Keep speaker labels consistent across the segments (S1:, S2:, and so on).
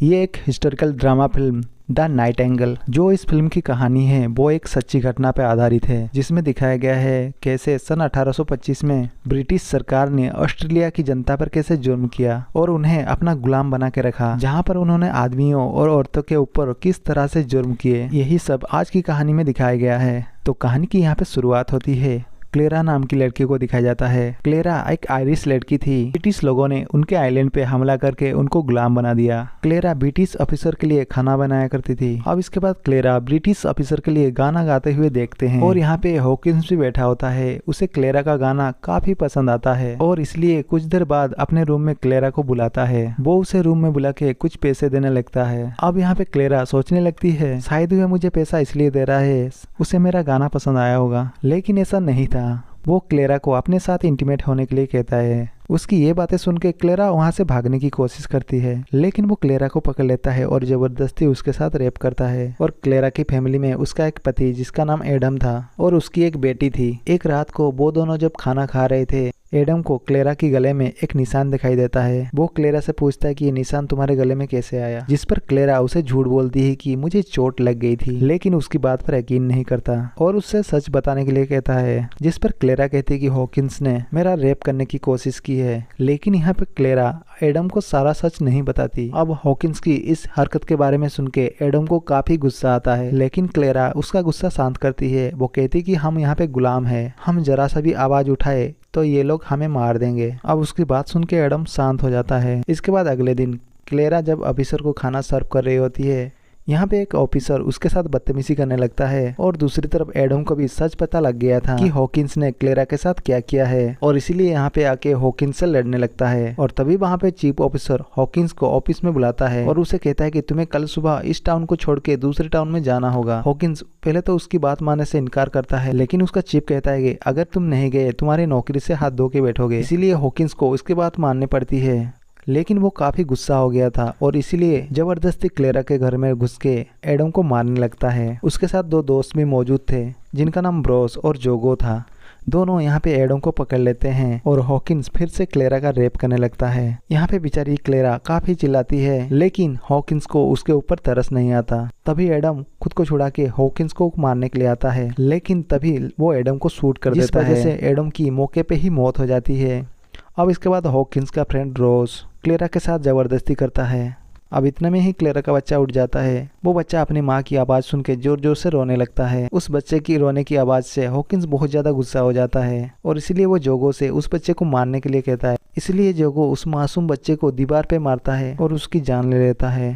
S1: ये एक historical drama film the Nightingale जो इस फिल्म की कहानी है वो एक सच्ची घटना पर आधारित है, जिसमें दिखाया गया है कैसे सन 1825 में ब्रिटिश सरकार ने ऑस्ट्रेलिया की जनता पर कैसे जुर्म किया और उन्हें अपना गुलाम बना के रखा, जहां पर उन्होंने आदमियों और औरतों के ऊपर किस तरह से जुर्म किए। यही सब आज की कहानी में दिखाया गया है। तो कहानी की यहाँ पे शुरुआत होती है। क्लेरा नाम की लड़की को दिखाया जाता है। क्लेरा एक आयरिश लड़की थी। ब्रिटिश लोगों ने उनके आइलैंड पे हमला करके उनको गुलाम बना दिया। क्लेरा ब्रिटिश ऑफिसर के लिए खाना बनाया करती थी। अब इसके बाद क्लेरा ब्रिटिश ऑफिसर के लिए गाना गाते हुए देखते हैं और यहाँ पे हॉकिंस भी बैठा होता है। उसे क्लेरा का गाना काफी पसंद आता है और इसलिए कुछ देर बाद अपने रूम में क्लेरा को बुलाता है। वो उसे रूम में बुला के कुछ पैसे देने लगता है। अब यहाँ पे क्लेरा सोचने लगती है शायद वह मुझे पैसा इसलिए दे रहा है, उसे मेरा गाना पसंद आया होगा, लेकिन ऐसा नहीं था। वो क्लेरा को अपने साथ इंटीमेट होने के लिए कहता है। उसकी ये बातें सुन के क्लेरा वहाँ से भागने की कोशिश करती है, लेकिन वो क्लेरा को पकड़ लेता है और जबरदस्ती उसके साथ रेप करता है। और क्लेरा की फैमिली में उसका एक पति जिसका नाम एडम था और उसकी एक बेटी थी। एक रात को वो दोनों जब खाना खा रहे थे, एडम को क्लेरा की गले में एक निशान दिखाई देता है। वो क्लेरा से पूछता है कि ये निशान तुम्हारे गले में कैसे आया, जिस पर क्लेरा उसे झूठ बोलती है कि मुझे चोट लग गई थी, लेकिन उसकी बात पर यकीन नहीं करता और उससे सच बताने के लिए कहता है, जिस पर क्लेरा कहती है कि हॉकिंस ने मेरा रेप करने की कोशिश की है। लेकिन यहाँ पे क्लेरा एडम को सारा सच नहीं बताती। अब हॉकिंस की इस हरकत के बारे में सुन के एडम को काफी गुस्सा आता है, लेकिन क्लेरा उसका गुस्सा शांत करती है। वो कहती कि हम यहाँ पे गुलाम है, हम जरा सा भी आवाज उठाए तो ये लोग हमें मार देंगे। अब उसकी बात सुन के एडम शांत हो जाता है। इसके बाद अगले दिन क्लेरा जब ऑफिसर को खाना सर्व कर रही होती है, यहाँ पे एक ऑफिसर उसके साथ बदतमीजी करने लगता है और दूसरी तरफ एडम को भी सच पता लग गया था कि हॉकिंस ने क्लेरा के साथ क्या किया है और इसीलिए यहाँ पे आके हॉकिंस से लड़ने लगता है। और तभी वहाँ पे चीफ ऑफिसर हॉकिंस को ऑफिस में बुलाता है और उसे कहता है कि तुम्हें कल सुबह इस टाउन को छोड़ के दूसरे टाउन में जाना होगा। हॉकिंस पहले तो उसकी बात मानने से इनकार करता है, लेकिन उसका चीफ कहता है कि अगर तुम नहीं गए तुम्हारी नौकरी से हाथ धो के बैठोगे। इसीलिए हॉकिंस को उसकी बात माननी पड़ती है, लेकिन वो काफी गुस्सा हो गया था और इसीलिए जबरदस्ती क्लेरा के घर में घुस के एडम को मारने लगता है। उसके साथ दो दोस्त भी मौजूद थे जिनका नाम ब्रोस और जोगो था। दोनों यहाँ पे एडम को पकड़ लेते हैं और हॉकिंस फिर से क्लेरा का रेप करने लगता है। यहाँ पे बेचारी क्लेरा काफी चिल्लाती है, लेकिन हॉकिंस को उसके ऊपर तरस नहीं आता। तभी एडम खुद को छुड़ा के हॉकिंस को मारने के लिए आता है, लेकिन तभी वो एडम को शूट कर देता है, जिससे एडम की मौके पे ही मौत हो जाती है। अब इसके बाद हॉकिंस का फ्रेंड रोज क्लेरा के साथ जबरदस्ती करता है। अब इतने में ही क्लेरा का बच्चा उठ जाता है। वो बच्चा अपनी माँ की आवाज़ सुन के जोर जोर से रोने लगता है। उस बच्चे की रोने की आवाज़ से हॉकिंस बहुत ज़्यादा गुस्सा हो जाता है और इसीलिए वो जोगो से उस बच्चे को मारने के लिए कहता है। इसलिए जोगो उस मासूम बच्चे को दीवार पे मारता है और उसकी जान ले लेता है।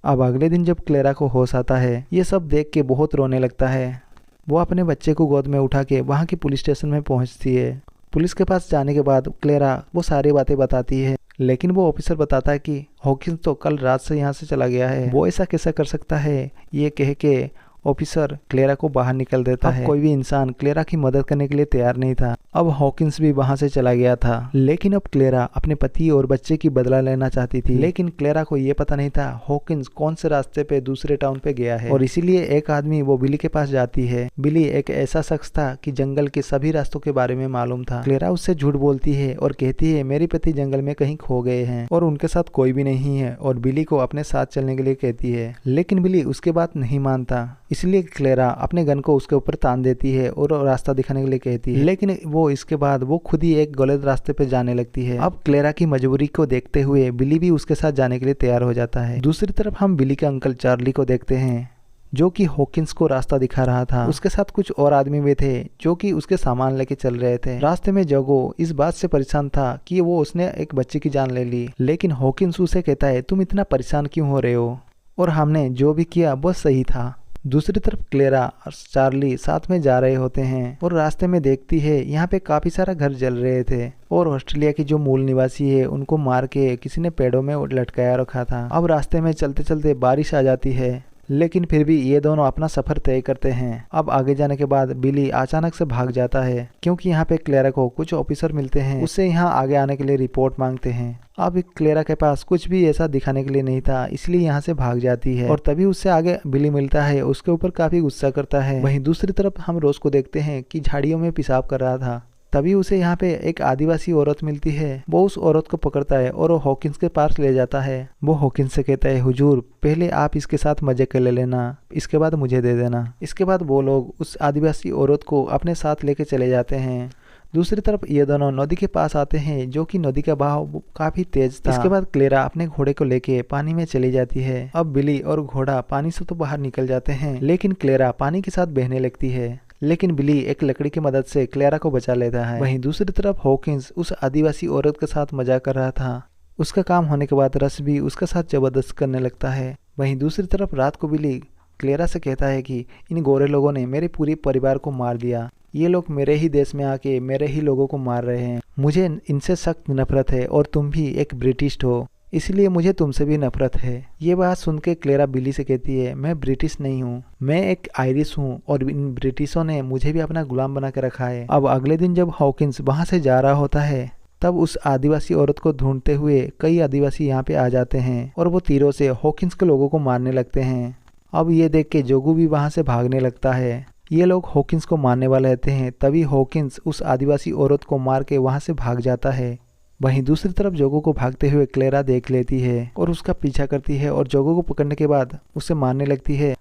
S1: अब अगले दिन जब क्लेरा को होश आता है, ये सब देख के बहुत रोने लगता है। वो अपने बच्चे को गोद में उठा के वहाँ की पुलिस स्टेशन में पहुँचती है। पुलिस के पास जाने के बाद क्लेरा वो सारी बातें बताती है, लेकिन वो ऑफिसर बताता है कि हॉकिंस तो कल रात से यहाँ से चला गया है, वो ऐसा कैसा कर सकता है। ये कह के ऑफिसर क्लेरा को बाहर निकल देता है। कोई भी इंसान क्लेरा की मदद करने के लिए तैयार नहीं था। अब हॉकिंस भी वहां से चला गया था, लेकिन अब क्लेरा अपने पति और बच्चे की बदला लेना चाहती थी। लेकिन क्लेरा को ये पता नहीं था हॉकिंस कौन से रास्ते पे दूसरे टाउन पे गया है और इसीलिए एक आदमी वो बिली के पास जाती है। बिली एक ऐसा शख्स था कि जंगल के सभी रास्तों के बारे में मालूम था। क्लेरा उससे झूठ बोलती है और कहती है मेरे पति जंगल में कहीं खो गए हैं और उनके साथ कोई भी नहीं है, और बिली को अपने साथ चलने के लिए कहती है। लेकिन बिली उसके बात नहीं मानता, इसलिए क्लेरा अपने गन को उसके ऊपर तान देती है और रास्ता दिखाने के लिए कहती है, लेकिन वो इसके बाद वो खुद ही एक गलत रास्ते पे जाने लगती है। अब क्लेरा की मजबूरी को देखते हुए बिली भी उसके साथ जाने के लिए तैयार हो जाता है। दूसरी तरफ हम बिली के अंकल चार्ली को देखते हैं, जो कि हॉकिंस को रास्ता दिखा रहा था। उसके साथ कुछ और आदमी भी थे जो कि उसके सामान लेके चल रहे थे। रास्ते में जोगो इस बात से परेशान था कि वो उसने एक बच्चे की जान ले ली, लेकिन हॉकिंस उसे कहता है तुम इतना परेशान क्यों हो रहे हो, और हमने जो भी किया वो सही था। दूसरी तरफ क्लेरा और चार्ली साथ में जा रहे होते हैं और रास्ते में देखती है यहाँ पे काफी सारा घर जल रहे थे और ऑस्ट्रेलिया की जो मूल निवासी है उनको मार के किसी ने पेड़ों में लटकाया रखा था। अब रास्ते में चलते चलते बारिश आ जाती है, लेकिन फिर भी ये दोनों अपना सफर तय करते हैं। अब आगे जाने के बाद बिली अचानक से भाग जाता है, क्योंकि यहाँ पे क्लेरा को कुछ ऑफिसर मिलते हैं, उससे यहाँ आगे आने के लिए रिपोर्ट मांगते हैं। अब क्लेरा के पास कुछ भी ऐसा दिखाने के लिए नहीं था, इसलिए यहाँ से भाग जाती है और तभी उससे आगे बिली मिलता है, उसके ऊपर काफी गुस्सा करता है। वहीं दूसरी तरफ हम रोज को देखते हैं कि झाड़ियों में पेशाब कर रहा था। तभी उसे यहाँ पे एक आदिवासी औरत मिलती है। वो उस औरत को पकड़ता है और वो हॉकिंस के पास ले जाता है। वो हॉकिंस से कहता है, हुजूर पहले आप इसके साथ मजे कर ले लेना, इसके बाद मुझे दे देना। इसके बाद वो लोग उस आदिवासी औरत को अपने साथ लेके चले जाते हैं। दूसरी तरफ ये दोनों नदी के पास आते हैं, जो कि नदी का बहाव काफी तेज था। इसके बाद क्लेरा अपने घोड़े को लेके पानी में चली जाती है। अब बिली और घोड़ा पानी से तो बाहर निकल जाते हैं, लेकिन क्लेरा पानी के साथ बहने लगती है। लेकिन बिली एक लकड़ी की मदद से क्लेरा को बचा लेता है। वहीं दूसरी तरफ हॉकिंस उस आदिवासी औरत के साथ मजाक कर रहा था। उसका काम होने के बाद रस भी उसके साथ जबरदस्त करने लगता है। वहीं दूसरी तरफ रात को बिली क्लेरा से कहता है कि इन गोरे लोगों ने मेरे पूरे परिवार को मार दिया। ये लोग मेरे ही देश में आके मेरे ही लोगों को मार रहे हैं। मुझे इनसे सख्त नफरत है और तुम भी एक ब्रिटिश हो, इसलिए मुझे तुमसे भी नफरत है। ये बात सुन के क्लेरा बिली से कहती है, मैं ब्रिटिश नहीं हूँ, मैं एक आयरिश हूँ और इन ब्रिटिशों ने मुझे भी अपना गुलाम बना के रखा है। अब अगले दिन जब हॉकिंस वहां से जा रहा होता है, तब उस आदिवासी औरत को ढूंढते हुए कई आदिवासी यहाँ पे आ जाते हैं और वो तीरों से हॉकिंस के लोगों को मारने लगते हैं। अब ये देख के जोगू भी वहां से भागने लगता है। ये लोग हॉकिंस को मारने वाले रहते हैं, तभी हॉकिंस उस आदिवासी औरत को मार के वहां से भाग जाता है। वहीं दूसरी तरफ जोगो को भागते हुए क्लेरा देख लेती है और उसका पीछा करती है और जोगो को पकड़ने के बाद उसे मारने लगती है।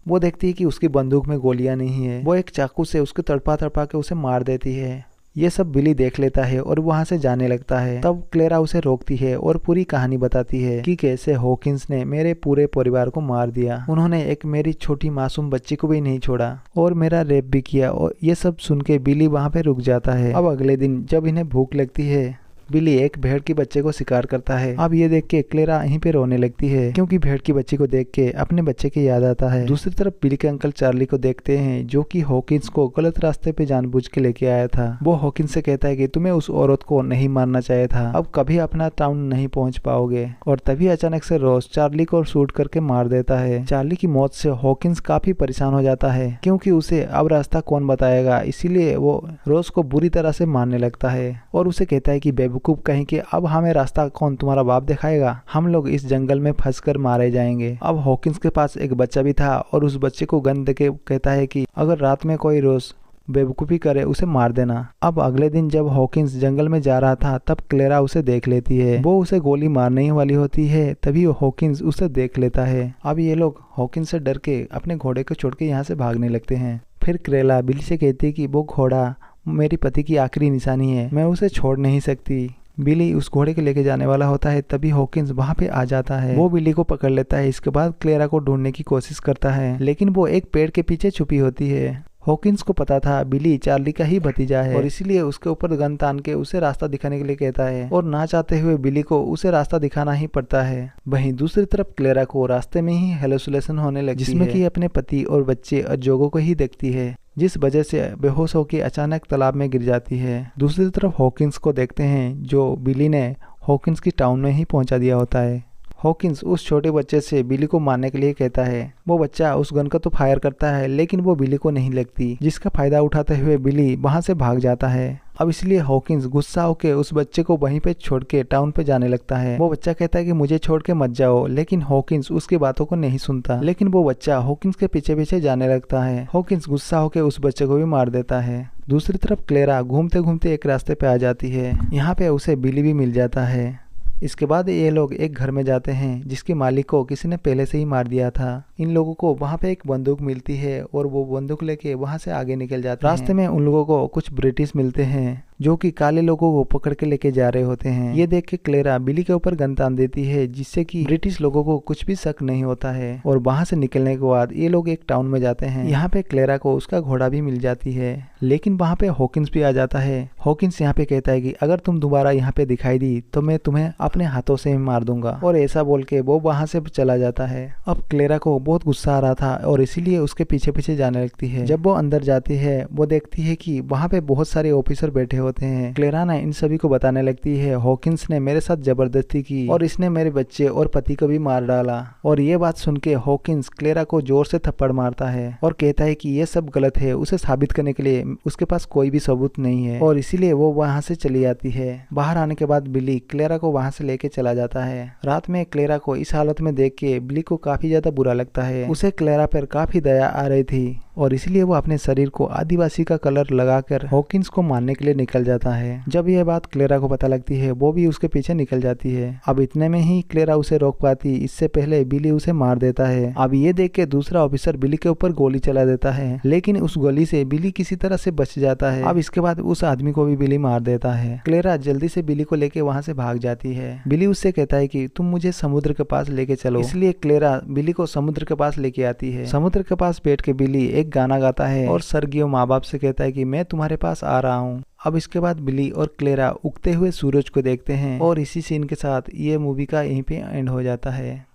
S1: वो देखती है कि उसकी बंदूक में गोलियां नहीं है। वो एक चाकू से उसके तड़पा तड़पा के उसे मार देती है। ये सब बिली देख लेता है और वहां से जाने लगता है। तब क्लेरा उसे रोकती है और पूरी कहानी बताती है कि कैसे हॉकिंस ने मेरे पूरे परिवार को मार दिया। उन्होंने एक मेरी छोटी मासूम बच्ची को भी नहीं छोड़ा और मेरा रेप भी किया। और ये सब सुन के बिली वहां पे रुक जाता है। अब अगले दिन जब इन्हें भूख लगती है, बिली एक भेड़ की बच्चे को शिकार करता है। अब ये देख के क्लेरा यहीं पे रोने लगती है, क्योंकि भेड़ की बच्ची को देख के अपने बच्चे की याद आता है। दूसरी तरफ बिली के अंकल चार्ली को देखते हैं, जो कि हॉकिंस को गलत रास्ते पे जानबूझ के लेके आया था। वो हॉकिंस से कहता है कि तुम्हें उस औरत को नहीं मारना चाहिए था, अब कभी अपना टाउन नहीं पहुंच पाओगे। और तभी अचानक से रोज चार्ली को शूट करके मार देता है। चार्ली की मौत से हॉकिंस काफी परेशान हो जाता है, क्योंकि उसे अब रास्ता कौन बताएगा, इसीलिए वो रोज को बुरी तरह से मारने लगता है और उसे कहता है कि बेवकूफ कहीं कि अब हमें रास्ता कौन तुम्हारा बाप दिखाएगा, हम लोग इस जंगल में फंसकर मारे जाएंगे। अब हॉकिंस के पास एक बच्चा भी था और उस बच्चे को गन देके कहता है कि अगर रात में कोई रोज बेवकूफ़ी करे उसे मार देना। अब अगले दिन जब हॉकिंस जंगल में जा रहा था, तब क्लेरा उसे देख लेती है। वो उसे गोली मारने ही वाली होती है, तभी हॉकिंस उसे देख लेता है। अब ये लोग हॉकिंस से डर के अपने घोड़े को छोड़ के यहाँ से भागने लगते हैं। फिर क्लेरा बिली से कहती है कि वो घोड़ा मेरी पति की आखिरी निशानी है, मैं उसे छोड़ नहीं सकती। बिली उस घोड़े को लेके जाने वाला होता है, तभी हॉकिंस वहां पे आ जाता है। वो बिली को पकड़ लेता है। इसके बाद क्लेरा को ढूंढने की कोशिश करता है, लेकिन वो एक पेड़ के पीछे छुपी होती है। हॉकिंस को पता था बिली चार्ली का ही भतीजा है और इसीलिए उसके ऊपर गन तान के उसे रास्ता दिखाने के लिए कहता है और ना चाहते हुए बिली को उसे रास्ता दिखाना ही पड़ता है। वहीं दूसरी तरफ क्लेरा को रास्ते में ही हेलुसिनेशन होने लगती है, जिसमें कि अपने पति और बच्चे और जोगो को ही देखती है, जिस वजह से बेहोश होकर अचानक तालाब में गिर जाती है। दूसरी तरफ हॉकिंस को देखते हैं, जो बिली ने हॉकिंस की टाउन में ही पहुंचा दिया होता है। हॉकिंस उस छोटे बच्चे से बिली को मारने के लिए कहता है। वो बच्चा उस गन का तो फायर करता है, लेकिन वो बिली को नहीं लगती, जिसका फायदा उठाते हुए बिली वहां से भाग जाता है। अब इसलिए हॉकिंस गुस्सा होकर उस बच्चे को वहीं पे छोड़ के टाउन पे जाने लगता है। वो बच्चा कहता है कि मुझे छोड़ के मत जाओ, लेकिन हॉकिंस उसकी बातों को नहीं सुनता, लेकिन वो बच्चा हॉकिंस के पीछे पीछे जाने लगता है। हॉकिंस गुस्सा होकर उस बच्चे को भी मार देता है। दूसरी तरफ क्लेरा घूमते घूमते एक रास्ते पे आ जाती है। यहाँ पे उसे बिली भी मिल जाता है। इसके बाद ये लोग एक घर में जाते हैं, जिसके मालिक को किसी ने पहले से ही मार दिया था। इन लोगों को वहाँ पे एक बंदूक मिलती है और वो बंदूक लेके वहाँ से आगे निकल जाते हैं। रास्ते में उन लोगों को कुछ ब्रिटिश मिलते हैं, जो कि काले लोगों को पकड़ के लेके जा रहे होते हैं। ये देख के क्लेरा बिली के ऊपर गन तान देती है, जिससे कि ब्रिटिश लोगों को कुछ भी शक नहीं होता है। और वहां से निकलने के बाद ये लोग एक टाउन में जाते हैं। यहाँ पे क्लेरा को उसका घोड़ा भी मिल जाती है, लेकिन वहाँ पे हॉकिंस भी आ जाता है। हॉकिंस यहाँ पे कहता है कि अगर तुम दोबारा यहाँ पे दिखाई दी तो मैं तुम्हें अपने हाथों से ही मार दूंगा, और ऐसा बोल के वो वहां से चला जाता है। अब क्लेरा को बहुत गुस्सा आ रहा था और इसीलिए उसके पीछे पीछे जाने लगती है। जब वो अंदर जाती है, वो देखती है कि वहाँ पे बहुत सारे ऑफिसर बैठे होते हैं। क्लेरा ने इन सभी को बताने लगती है हॉकिंस ने मेरे साथ जबरदस्ती की और इसने मेरे बच्चे और पति को भी मार डाला। और ये बात सुन के हॉकिंस क्लेरा को जोर से थप्पड़ मारता है और कहता है कि ये सब गलत है। उसे साबित करने के लिए उसके पास कोई भी सबूत नहीं है, और इसीलिए वो वहाँ से चली जाती है। बाहर आने के बाद बिली क्लेरा को वहाँ से लेके चला जाता है। रात में क्लेरा को इस हालत में देख के बिली को काफी ज्यादा बुरा लगता है। उसे क्लेरा पर काफी दया आ रही थी। और इसलिए वो अपने शरीर को आदिवासी का कलर लगाकर हॉकिंस को मारने के लिए निकल जाता है। जब यह बात क्लेरा को पता लगती है वो भी उसके पीछे निकल जाती है। अब इतने में ही क्लेरा उसे रोक पाती, इससे पहले बिली उसे मार देता है। अब ये देख के दूसरा ऑफिसर बिली के ऊपर गोली चला देता है, लेकिन उस गोली से बिली किसी तरह से बच जाता है। अब इसके बाद उस आदमी को भी बिली मार देता है। क्लेरा जल्दी से बिली को लेके वहां से भाग जाती है। बिली उससे कहता है कि तुम मुझे समुद्र के पास लेके चलो, इसलिए क्लेरा बिली को समुद्र के पास लेके आती है। समुद्र के पास बैठ के बिली एक गाना गाता है और सर्गियो माँ बाप से कहता है कि मैं तुम्हारे पास आ रहा हूँ। अब इसके बाद बिली और क्लेरा उगते हुए सूरज को देखते हैं और इसी सीन के साथ ये मूवी का यहीं पे एंड हो जाता है।